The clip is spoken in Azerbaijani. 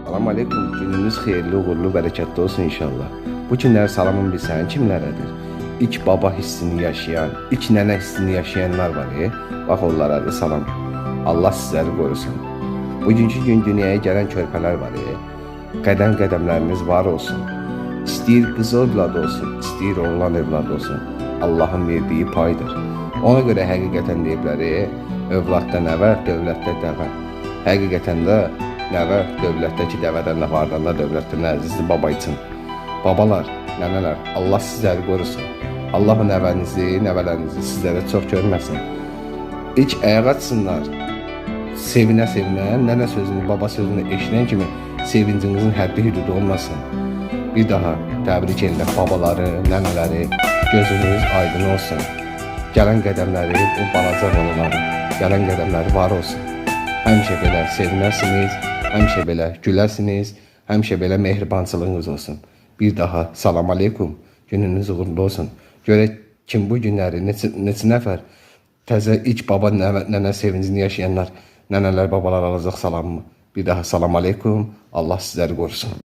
Salam aleyküm. Gününüz xeyirli, uğurlu, bərəkətli olsun inşallah. Bu günlər salamın bilsən kimlərədir? İlk baba hissini yaşayan, ilk nənə hissini yaşayanlar var. Bax onlara da salam. Allah sizləri qorusun. Bugünkü gün dünyaya gələn körpələr var. Qədəm-qədəmləriniz var olsun. İstəyir qız evladı olsun, istəyir oğlan evladı olsun. Allahın verdiyi paydır. Ona görə həqiqətən deyiblər, övladda nəvə, dövlətdə dəvə. Həqiqətən də nəvə dövlətdəki dəvədən də vardan da dövlətdən əzizdir baba üçün. Babalar, nənələr, Allah sizləri qorusun. Allah nəvənizi, nəvələrinizi sizlərə çox görməsin. İlk ayağa açsınlar, sevinə-sevinə, nənə sözünü, baba sözünü eşidən kimi sevincinizin həddi hüdudu olmasın. Bir daha təbrik edirəm babaları, nənələri, gözünüz aydın olsun. Gələn qədəmləri, o balaca olanları, gələn qədəmləri var olsun. Həmişə belə sevinərsiniz, həmişə belə gülərsiniz, həmişə belə mehribançılığınız olsun. Bir daha salam aleyküm, gününüz uğurlu olsun. Görək kim bu günləri, neçə nəfər təzə ilk baba, nənə sevincini yaşayanlar, nənələr, babalar alacaq salamımı. Bir daha salam aleyküm, Allah sizləri qorusun.